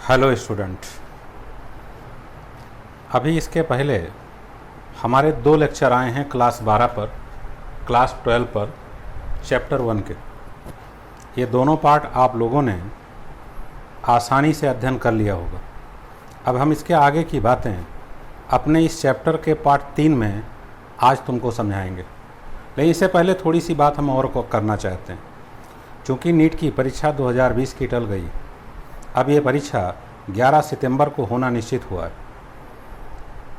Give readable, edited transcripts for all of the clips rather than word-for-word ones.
Hello student, अभी इसके पहले हमारे 2 लेक्चर आए हैं क्लास 12 पर, क्लास 12 पर, चैप्टर 1 के। ये दोनों पार्ट आप लोगों ने आसानी से अध्ययन कर लिया होगा। अब हम इसके आगे की बातें अपने इस चैप्टर के पार्ट 3 में आज तुमको समझाएंगे। लेकिन इससे पहले थोड़ी सी बात हम और को करना चाहते हैं। चूँकि नीट की परीक्षा 2020 की टल गई, अब ये परीक्षा 11 सितंबर को होना निश्चित हुआ है।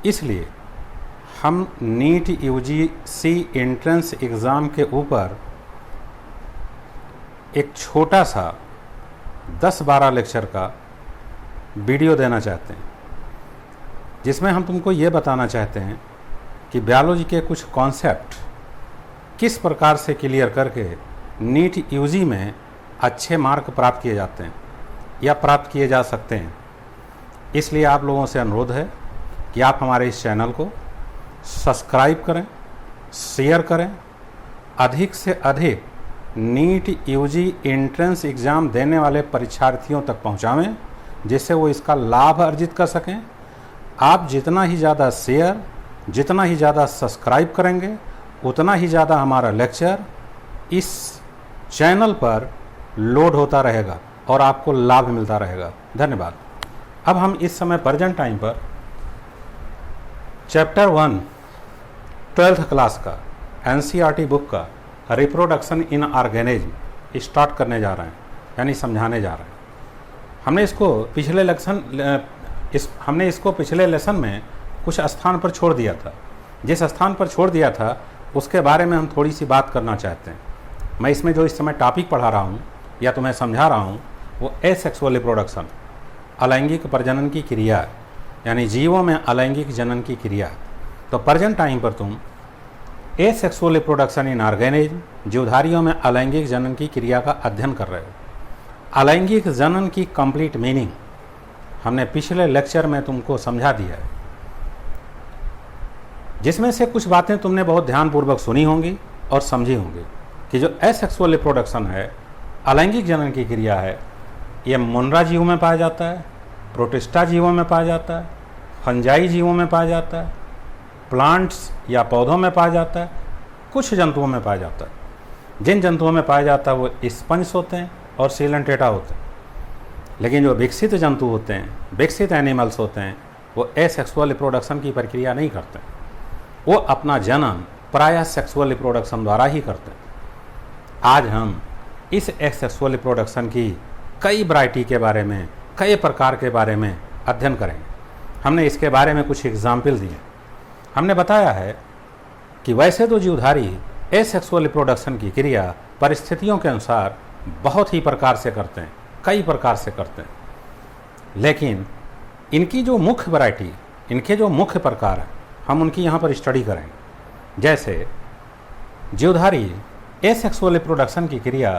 इसलिए हम नीट यूजीसी एंट्रेंस एग्ज़ाम के ऊपर एक छोटा सा 10-12 लेक्चर का वीडियो देना चाहते हैं, जिसमें हम तुमको ये बताना चाहते हैं कि बायोलॉजी के कुछ कॉन्सेप्ट किस प्रकार से क्लियर करके नीट यूजी में अच्छे मार्क प्राप्त किए जाते हैं या प्राप्त किए जा सकते हैं। इसलिए आप लोगों से अनुरोध है कि आप हमारे इस चैनल को सब्सक्राइब करें, शेयर करें, अधिक से अधिक नीट यूजी एंट्रेंस एग्ज़ाम देने वाले परीक्षार्थियों तक पहुंचावें, जिससे वो इसका लाभ अर्जित कर सकें। आप जितना ही ज़्यादा शेयर, जितना ही ज़्यादा सब्सक्राइब करेंगे, उतना ही ज़्यादा हमारा लेक्चर इस चैनल पर लोड होता रहेगा और आपको लाभ मिलता रहेगा। धन्यवाद। अब हम इस समय प्रेजेंट टाइम पर चैप्टर 1 12th क्लास का एनसीईआरटी बुक का रिप्रोडक्शन इन ऑर्गेनिज्म स्टार्ट करने जा रहे हैं, यानी समझाने जा रहे हैं। हमने इसको पिछले लेसन में कुछ स्थान पर छोड़ दिया था। जिस स्थान पर छोड़ दिया था उसके बारे में हम थोड़ी सी बात करना चाहते हैं। मैं इसमें जो इस समय टॉपिक पढ़ा रहा हूँ या तुम्हें समझा रहा हूँ वो एसेक्सुअल रिप्रोडक्शन, अलैंगिक प्रजनन की क्रिया, यानी जीवों में अलैंगिक जनन की क्रिया। तो प्रेजेंट टाइम पर तुम एसेक्सुअल रिप्रोडक्शन इन ऑर्गेनिज्म, जीवधारियों में अलैंगिक जनन की क्रिया का अध्ययन कर रहे हो। अलैंगिक जनन की कंप्लीट मीनिंग हमने पिछले लेक्चर में तुमको समझा दिया है, जिसमें से कुछ बातें तुमने बहुत ध्यानपूर्वक सुनी होंगी और समझी होंगी कि जो एसेक्सुअल रिप्रोडक्शन है, अलैंगिक जनन की क्रिया है, ये मुनरा जीवों में पाया जाता है, प्रोटिस्टा जीवों में पाया जाता है, फंजाई जीवों में पाया जाता है, प्लांट्स या पौधों में पाया जाता है, कुछ जंतुओं में पाया जाता है। जिन जंतुओं में पाया जाता है वो स्पंज होते हैं और सीलेंटेटा होते हैं। लेकिन जो विकसित जंतु होते हैं, विकसित एनिमल्स होते हैं, वो एसेक्सुअल रिप्रोडक्शन की प्रक्रिया नहीं करते। वो अपना जन्म प्रायः सेक्सुअल रिप्रोडक्शन द्वारा ही करते हैं। आज हम इस एसेक्सुअल रिप्रोडक्शन की कई वैरायटी के बारे में, कई प्रकार के बारे में अध्ययन करेंगे। हमने इसके बारे में कुछ एग्जाम्पल दिए। हमने बताया है कि वैसे तो जीवधारी एसेक्सुअल रिप्रोडक्शन की क्रिया परिस्थितियों के अनुसार बहुत ही प्रकार से करते हैं, कई प्रकार से करते हैं। लेकिन इनकी जो मुख्य वैरायटी, इनके जो मुख्य प्रकार हैं, हम उनकी यहाँ पर स्टडी करेंगे। जैसे जीवधारी एसेक्सुअल रिप्रोडक्शन की क्रिया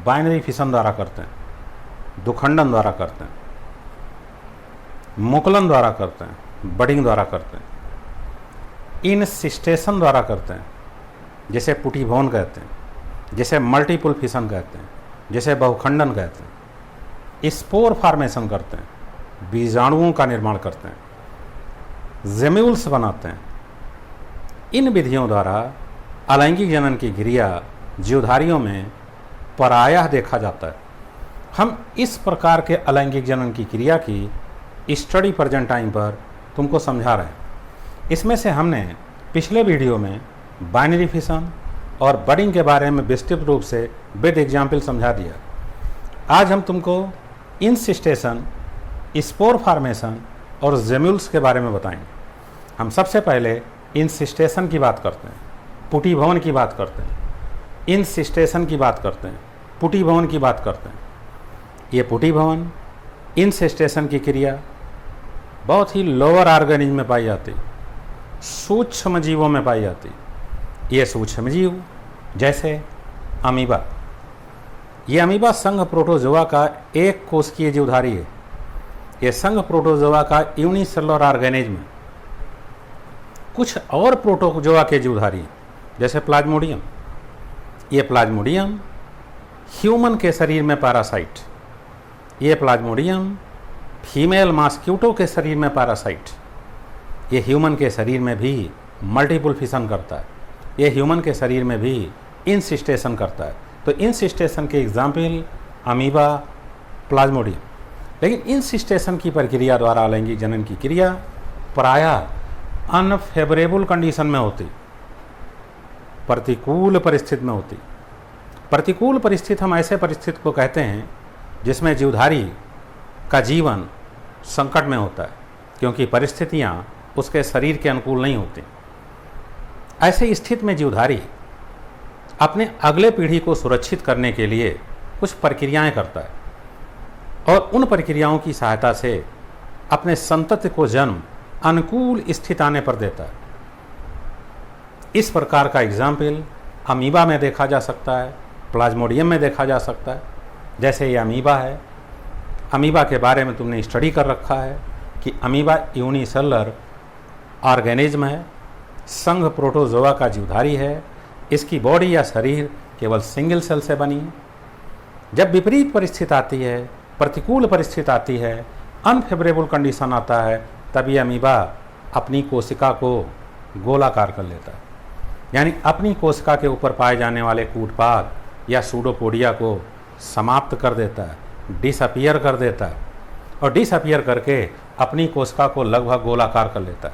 बाइनरी फिशन द्वारा करते हैं, दुखंडन द्वारा करते हैं, मुकुलन द्वारा करते हैं, बडिंग द्वारा करते हैं, इनसिस्टेशन द्वारा करते हैं, जिसे पुटिभवन कहते हैं, जिसे मल्टीपल फिशन कहते हैं, जिसे बहुखंडन कहते हैं, स्पोर फॉर्मेशन करते हैं, बीजाणुओं का निर्माण करते हैं, जेम्यूल्स बनाते हैं। इन विधियों द्वारा अलैंगिक जनन की क्रिया जीवधारियों में प्रायः देखा जाता है। हम इस प्रकार के अलैंगिक जनन की क्रिया की स्टडी प्रेजेंट टाइम पर तुमको समझा रहे हैं। इसमें से हमने पिछले वीडियो में बाइनरी फिशन और बडिंग के बारे में विस्तृत रूप से विद एग्जाम्पल समझा दिया। आज हम तुमको इनसिस्टेशन, स्पोर फॉर्मेशन और जेम्यूल्स के बारे में बताएंगे। हम सबसे पहले इनसिस्टेशन की बात करते हैं, पुटिभवन की बात करते हैं, इनसिस्टेशन की बात करते हैं, पुटिभवन की बात करते हैं। ये पुटिभवन, इनसिस्टेशन की क्रिया बहुत ही लोअर ऑर्गेनिज्म में पाई जाती, सूक्ष्म जीवों में पाई जाती। ये सूक्ष्म जीव जैसे अमीबा, ये अमीबा संघ प्रोटोजोआ का एक कोशिकीय जीवधारी है। ये संघ प्रोटोजोआ का यूनिसेलुलर ऑर्गेनिज्म है। कुछ और प्रोटोजोआ के जीवधारी जैसे प्लाज्मोडियम, ये प्लाज्मोडियम ह्यूमन के शरीर में पैरासाइट, ये प्लाज्मोडियम फीमेल मॉस्क्यूटो के शरीर में पैरासाइट, ये ह्यूमन के शरीर में भी मल्टीपल फिशन करता है, ये ह्यूमन के शरीर में भी इंसिस्टेशन करता है। तो इंसिस्टेशन के एग्जाम्पल अमीबा, प्लाज्मोडियम। लेकिन इंसिस्टेशन की प्रक्रिया द्वारा अलैंगिक जनन की क्रिया प्रायः अनफेवरेबल कंडीशन में होती, प्रतिकूल परिस्थिति में होती। प्रतिकूल परिस्थिति हम ऐसे परिस्थिति को कहते हैं जिसमें जीवधारी का जीवन संकट में होता है, क्योंकि परिस्थितियां उसके शरीर के अनुकूल नहीं होती। ऐसे स्थिति में जीवधारी अपने अगले पीढ़ी को सुरक्षित करने के लिए कुछ प्रक्रियाएं करता है और उन प्रक्रियाओं की सहायता से अपने संतति को जन्म अनुकूल स्थिति आने पर देता है। इस प्रकार का एग्जाम्पल अमीबा में देखा जा सकता है, प्लाज्मोडियम में देखा जा सकता है। जैसे ये अमीबा है, अमीबा के बारे में तुमने स्टडी कर रखा है कि अमीबा यूनिसेलुलर ऑर्गेनिज्म है, संघ प्रोटोजोआ का जीवधारी है, इसकी बॉडी या शरीर केवल सिंगल सेल से बनी है। जब विपरीत परिस्थिति आती है, प्रतिकूल परिस्थिति आती है, अनफेवरेबल कंडीशन आता है, तभी अमीबा अपनी कोशिका को गोलाकार कर लेता है, यानी अपनी कोशिका के ऊपर पाए जाने वाले कूटपाद या सूडोपोडिया को समाप्त कर देता है, डिसअपियर कर देता है, और डिसअपियर करके अपनी कोशिका को लगभग गोलाकार कर लेता है।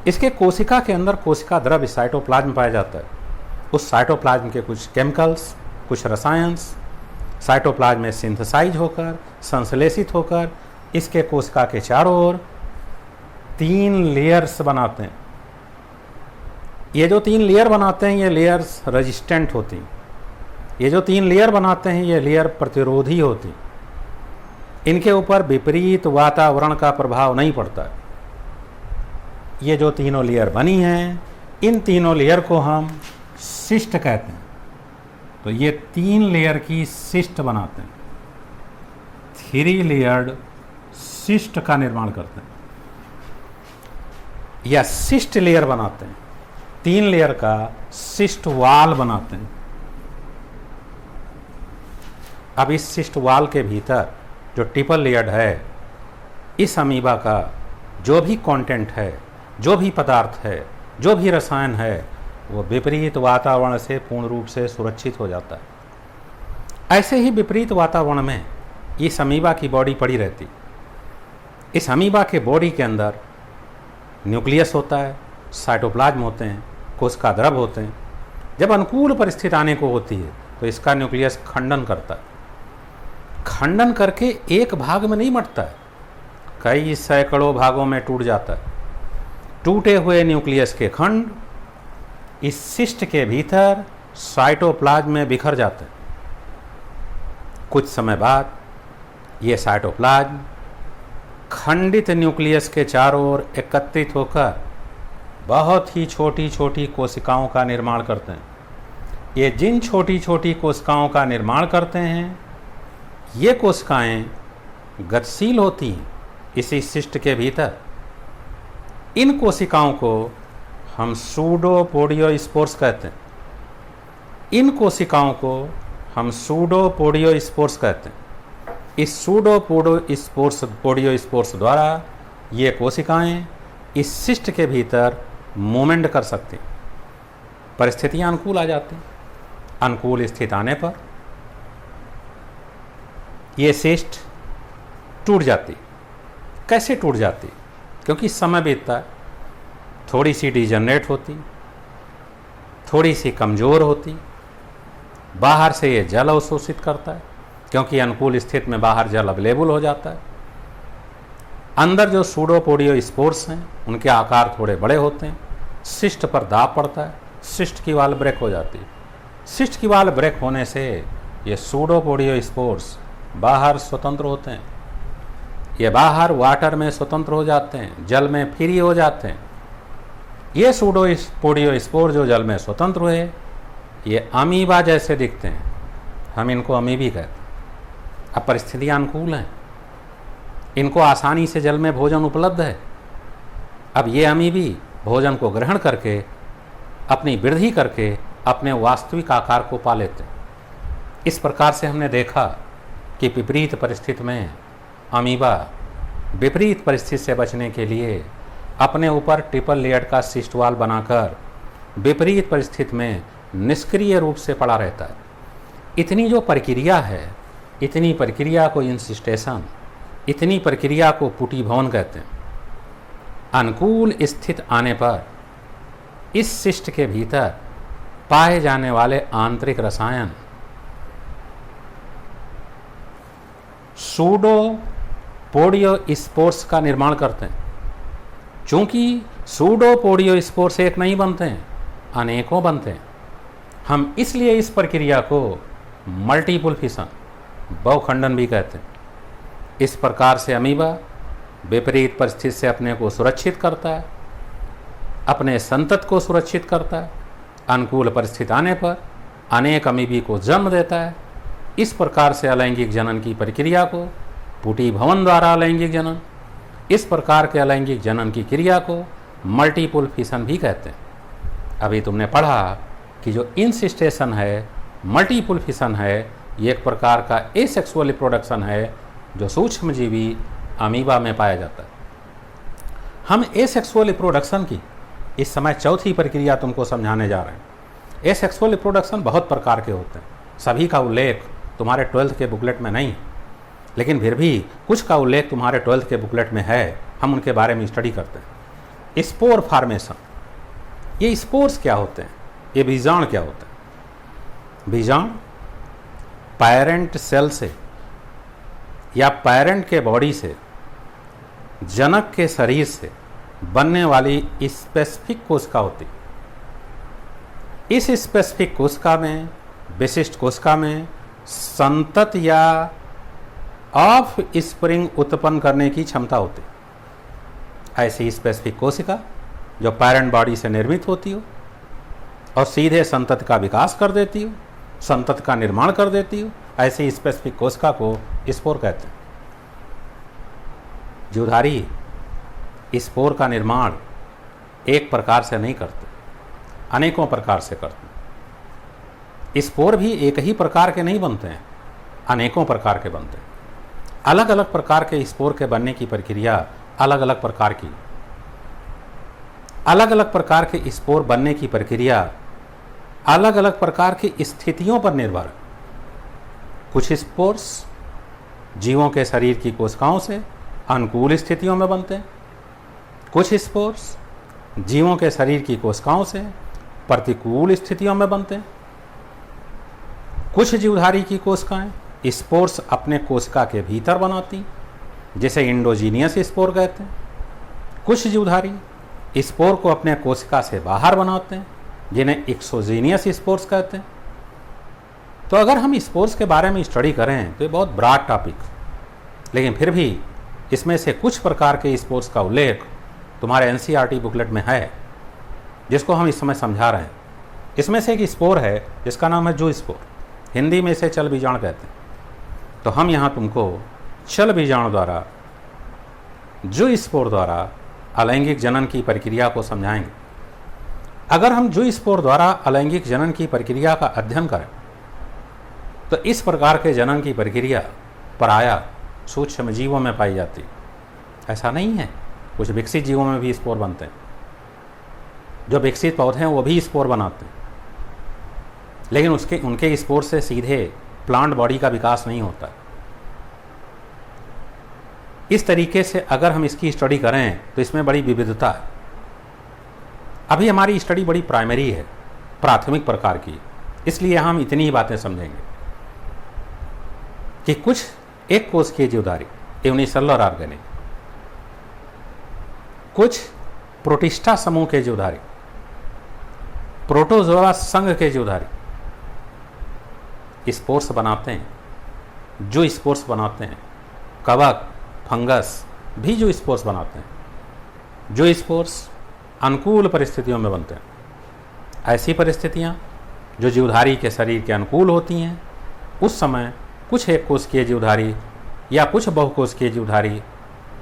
इसके कोशिका के अंदर कोशिका द्रव्य साइटोप्लाज्म पाया जाता है। उस साइटोप्लाज्म के कुछ केमिकल्स, कुछ रसायन्स साइटोप्लाज्म में सिंथेसाइज होकर, संश्लेषित होकर इसके कोशिका के चारों ओर 3 लेयर्स बनाते हैं। ये जो 3 लेयर बनाते हैं, ये लेयर्स रेजिस्टेंट होती हैं। ये जो 3 लेयर बनाते हैं, ये लेयर प्रतिरोधी होती। इनके ऊपर विपरीत वातावरण का प्रभाव नहीं पड़ता। ये जो तीनों लेयर बनी हैं, इन तीनों लेयर को हम सिस्ट कहते हैं। तो ये 3 लेयर की सिस्ट बनाते हैं, 3 लेयर्ड सिस्ट का निर्माण करते हैं, या सिस्ट लेयर बनाते हैं। 3 लेयर का सिस्ट वाल बनाते हैं। अब इस सिस्ट वाल के भीतर जो ट्रिपल लेयर्ड है, इस अमीबा का जो भी कंटेंट है, जो भी पदार्थ है, जो भी रसायन है, वो विपरीत वातावरण से पूर्ण रूप से सुरक्षित हो जाता है। ऐसे ही विपरीत वातावरण में इस अमीबा की बॉडी पड़ी रहती। इस अमीबा के बॉडी के अंदर न्यूक्लियस होता है, साइटोप्लाज्म होते हैं, कोशिका द्रव होते हैं। जब अनुकूल परिस्थिति आने को होती है तो इसका न्यूक्लियस खंडन करता है। खंडन करके एक भाग में नहीं मटता है, कई सैकड़ों भागों में टूट जाता है। टूटे हुए न्यूक्लियस के खंड इस सिस्ट के भीतर साइटोप्लाज्म में बिखर जाते हैं। कुछ समय बाद ये साइटोप्लाज्म खंडित न्यूक्लियस के चारों ओर एकत्रित होकर बहुत ही छोटी छोटी कोशिकाओं का निर्माण करते हैं। ये जिन छोटी छोटी कोशिकाओं का निर्माण करते हैं, ये कोशिकाएं गतिशील होती हैं इसी सिस्ट के भीतर। इन कोशिकाओं को हम सूडोपोडियोस्पोर्स कहते हैं। इन कोशिकाओं को हम सूडोपोडियोस्पोर्स कहते हैं। इस सूडोपोडियोस्पोर्स द्वारा ये कोशिकाएं इस सिस्ट के भीतर मूवमेंट कर सकती। परिस्थितियां अनुकूल आ जाती। अनुकूल स्थिति आने पर ये सिस्ट टूट जाती। कैसे टूट जाती? क्योंकि समय बीतता है, थोड़ी सी डिजनरेट होती, थोड़ी सी कमज़ोर होती। बाहर से ये जल अवशोषित करता है, क्योंकि अनुकूल स्थिति में बाहर जल अवेलेबल हो जाता है। अंदर जो सूडोपोडियोस्पोर्स हैं, उनके आकार थोड़े बड़े होते हैं। सिस्ट पर दाब पड़ता है, सिस्ट की वाल ब्रेक हो जाती है। सिस्ट की वाल ब्रेक होने से ये सूडोपोडियोस्पोर्स बाहर स्वतंत्र होते हैं। ये बाहर वाटर में स्वतंत्र हो जाते हैं, जल में फ्री हो जाते हैं। ये सूडोपोडियोस्पोर जो जल में स्वतंत्र हुए, ये अमीबा जैसे दिखते हैं, हम इनको अमीबी कहते हैं। अब परिस्थितियाँ अनुकूल हैं, इनको आसानी से जल में भोजन उपलब्ध है। अब ये अमीबी भोजन को ग्रहण करके अपनी वृद्धि करके अपने वास्तविक आकार को पा लेते हैं। इस प्रकार से हमने देखा कि विपरीत परिस्थिति में अमीबा विपरीत परिस्थिति से बचने के लिए अपने ऊपर ट्रिपल लेयर का सिस्ट वॉल बनाकर विपरीत परिस्थिति में निष्क्रिय रूप से पड़ा रहता है। इतनी जो प्रक्रिया है, इतनी प्रक्रिया को इंसिस्टेशन, इतनी प्रक्रिया को पुटी भवन कहते हैं। अनुकूल स्थिति आने पर इस सिस्ट के भीतर पाए जाने वाले आंतरिक रसायन सूडोपोडियोस्पोर्स का निर्माण करते हैं। चूंकि सूडोपोडियोस्पोर्स एक नहीं बनते हैं, अनेकों बनते हैं। हम इसलिए इस प्रक्रिया को मल्टीपल फिशन, बहुखंडन भी कहते हैं। इस प्रकार से अमीबा विपरीत परिस्थिति से अपने को सुरक्षित करता है, अपने संतत को सुरक्षित करता है, अनुकूल परिस्थिति आने पर अनेक अमीबी को जन्म देता है। इस प्रकार से अलैंगिक जनन की प्रक्रिया को पुटी भवन द्वारा अलैंगिक जनन, इस प्रकार के अलैंगिक जनन की क्रिया को मल्टीपल फिशन भी कहते हैं। अभी तुमने पढ़ा कि जो इंसिस्टेशन है, मल्टीपल फिशन है, ये एक प्रकार का एसेक्सुअल रिप्रोडक्शन है जो सूक्ष्मजीवी अमीबा में पाया जाता है। हम एसेक्सुअल रिप्रोडक्शन की इस समय चौथी प्रक्रिया तुमको समझाने जा रहे हैं। एसेक्सुअल रिप्रोडक्शन बहुत प्रकार के होते हैं, सभी का उल्लेख तुम्हारे 12th के बुकलेट में नहीं है, लेकिन फिर भी कुछ का उल्लेख तुम्हारे 12th के बुकलेट में है। हम उनके बारे में स्टडी करते हैं। स्पोर फार्मेशन, ये स्पोर्स क्या होते हैं, ये बीजाणु क्या होते हैं? बीजाणु पैरेंट सेल से या पैरेंट के बॉडी से, जनक के शरीर से बनने वाली स्पेसिफिक कोशिका होती है। इस स्पेसिफिक कोशिका में, विशिष्ट कोशिका में संतत या ऑफ स्प्रिंग उत्पन्न करने की क्षमता होती है। ऐसी स्पेसिफिक कोशिका जो पैरेंट बॉडी से निर्मित होती हो और सीधे संतत का विकास कर देती हो, संतत का निर्माण कर देती हो, ऐसी स्पेसिफिक कोशिका को स्पोर कहते हैं। जीवधारी स्पोर का निर्माण एक प्रकार से नहीं करते, अनेकों प्रकार से करते हैं। स्पोर भी एक ही प्रकार के नहीं बनते हैं, अनेकों प्रकार के बनते हैं। अलग अलग प्रकार के स्पोर के बनने की प्रक्रिया अलग अलग प्रकार की, अलग अलग प्रकार के स्पोर बनने की प्रक्रिया अलग अलग प्रकार की स्थितियों पर निर्भर है। कुछ स्पोर्स जीवों के शरीर की कोशिकाओं से अनुकूल स्थितियों में बनते हैं, कुछ स्पोर्स जीवों के शरीर की कोशिकाओं से प्रतिकूल स्थितियों में बनते हैं। कुछ जीवधारी की कोशिकाएं स्पोर्स अपने कोशिका के भीतर बनाती, जिसे इंडोजीनियस स्पोर कहते हैं। कुछ जीवधारी स्पोर को अपने कोशिका से बाहर बनाते हैं, जिन्हें एक्सोजीनियस स्पोर्स कहते हैं। तो अगर हम स्पोर्स के बारे में स्टडी करें तो ये बहुत ब्रॉड टॉपिक, लेकिन फिर भी इसमें से कुछ प्रकार के स्पोर्स का उल्लेख तुम्हारे एनसीईआरटी बुकलेट में है, जिसको हम इस समय समझा रहे हैं। इसमें से एक स्पोर है जिसका नाम है जू स्पोर, हिंदी में इसे चल बीजाणु कहते हैं। तो हम यहाँ तुमको चल बीजाणु द्वारा, जू स्पोर द्वारा अलैंगिक जनन की प्रक्रिया को समझाएंगे। अगर हम जू स्पोर द्वारा अलैंगिक जनन की प्रक्रिया का अध्ययन करें तो इस प्रकार के जनन की प्रक्रिया प्रायः सूक्ष्म जीवों में पाई जाती। ऐसा नहीं है, कुछ विकसित जीवों में भी स्पोर बनते हैं। जो विकसित पौधे हैं वो भी स्पोर बनाते हैं, लेकिन उनके स्पोर से सीधे प्लांट बॉडी का विकास नहीं होता। इस तरीके से अगर हम इसकी स्टडी करें तो इसमें बड़ी विविधता है। अभी हमारी स्टडी बड़ी प्राइमरी है, प्राथमिक प्रकार की, इसलिए हम इतनी ही बातें समझेंगे कि कुछ एक कोश के जीवधारी यूनिसेलुलर ऑर्गेनिक, कुछ प्रोटिस्टा समूह के जीवधारी, प्रोटोजोआ संघ के जीवधारी स्पोर्स बनाते हैं, जो स्पोर्स बनाते हैं। कवक, फंगस भी जो स्पोर्स बनाते हैं। जो स्पोर्स अनुकूल परिस्थितियों में बनते हैं। ऐसी परिस्थितियां जो जीवधारी के शरीर के अनुकूल होती हैं, उस समय कुछ एक कोशिकीय जीवधारी या कुछ बहुकोशिकीय जीवधारी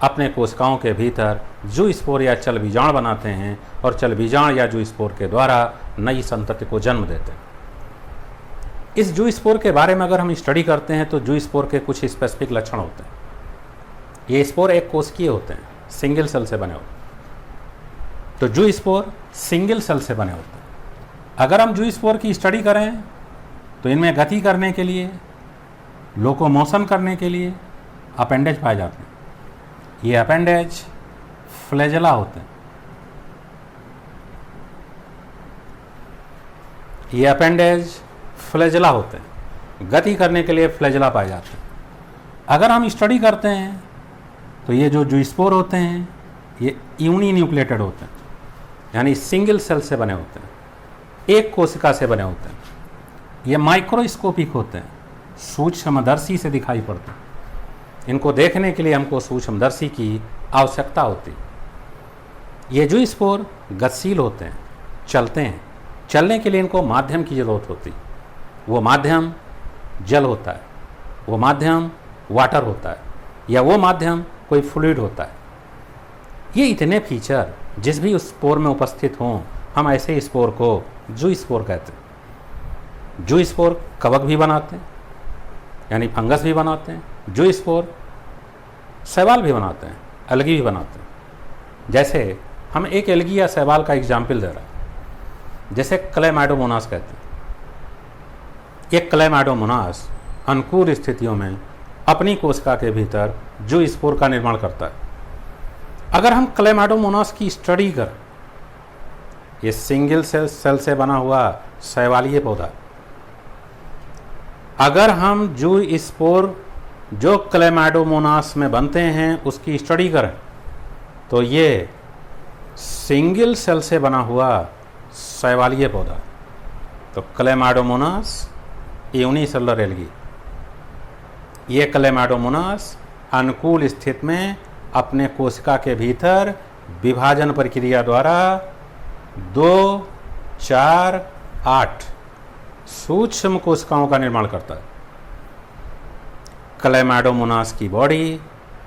अपने कोशिकाओं के भीतर जू स्पोर या चल बीजाणु बनाते हैं और चल बीजाणु या जू स्पोर के द्वारा नई संतति को जन्म देते हैं। इस जू स्पोर के बारे में अगर हम स्टडी करते हैं तो जू स्पोर के कुछ स्पेसिफिक लक्षण होते हैं। ये स्पोर एक कोशिकीय होते हैं, सिंगल सेल से बने होते हैं। तो जू स्पोर सिंगल सेल से बने होते हैं। अगर हम जू स्पोर की स्टडी करें तो इनमें गति करने के लिए, लोकोमोशन करने के लिए अपेंडेज पाए जाते हैं। ये अपेंडेज फ्लैजेला होते हैं। ये अपेंडेज फ्लैजेला होते हैं, गति करने के लिए फ्लैजेला पाए जाते हैं। अगर हम स्टडी करते हैं तो ये जो जूस्पोर होते हैं ये यूनिन्यूक्लिएटेड होते हैं, यानी सिंगल सेल से बने होते हैं, एक कोशिका से बने होते हैं। ये माइक्रोस्कोपिक होते हैं, सूक्ष्मदर्शी से दिखाई पड़ते हैं। इनको देखने के लिए हमको सूक्ष्मदर्शी की आवश्यकता होती है। ये जूस्पोर गतिशील होते हैं, चलते हैं। चलने के लिए इनको माध्यम की ज़रूरत होती है। वो माध्यम जल होता है, वो माध्यम वाटर होता है, या वो माध्यम कोई फ्लूइड होता है। ये इतने फीचर जिस भी उस स्पोर में उपस्थित हों, हम ऐसे स्पोर को जूस्पोर कहते हैं। जूस्पोर कवक भी बनाते हैं, यानी फंगस भी बनाते हैं। जूस्पोर शैवाल भी बनाते हैं, अलगी भी बनाते हैं। जैसे हम एक एल्गी या शैवाल का एग्जाम्पल दे रहे हैं, जैसे क्लेमाइडोमोनास कहते हैं। ये क्लेमाइडोमोनास अनुकूल स्थितियों में अपनी कोशिका के भीतर जूस्पोर का निर्माण करता है। अगर हम क्लेमाइडोमोनास की स्टडी करें, ये सिंगल सेल से बना हुआ शैवालीय पौधा। अगर हम जूस्पोर जो क्लेमाइडोमोनास में बनते हैं उसकी स्टडी करें तो ये सिंगल सेल से बना हुआ शैवालीय पौधा। तो क्लेमाइडोमोनास यूनिसेलुलर एल्गी। ये क्लेमाइडोमोनास अनुकूल स्थिति में अपने कोशिका के भीतर विभाजन प्रक्रिया द्वारा 2, 4, 8 सूक्ष्म कोशिकाओं का निर्माण करता है। क्लेमाइडोमोनास की बॉडी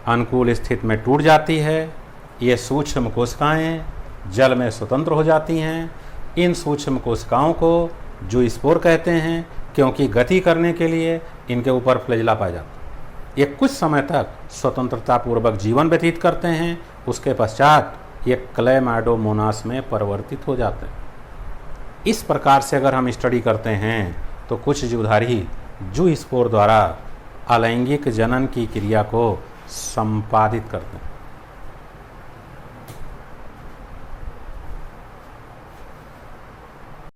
अनुकूल स्थिति में टूट जाती है। ये सूक्ष्म कोशिकाएं जल में स्वतंत्र हो जाती हैं। इन सूक्ष्म कोशिकाओं को जूस्पोर कहते हैं, क्योंकि गति करने के लिए इनके ऊपर फ्लैजेला पाया जाता है। ये कुछ समय तक स्वतंत्रतापूर्वक जीवन व्यतीत करते हैं, उसके पश्चात ये क्लेमाइडोमोनास में परिवर्तित हो जाते हैं। इस प्रकार से अगर हम स्टडी करते हैं तो कुछ जीवधारी जूस्पोर द्वारा अलैंगिक जनन की क्रिया को संपादित करते हैं।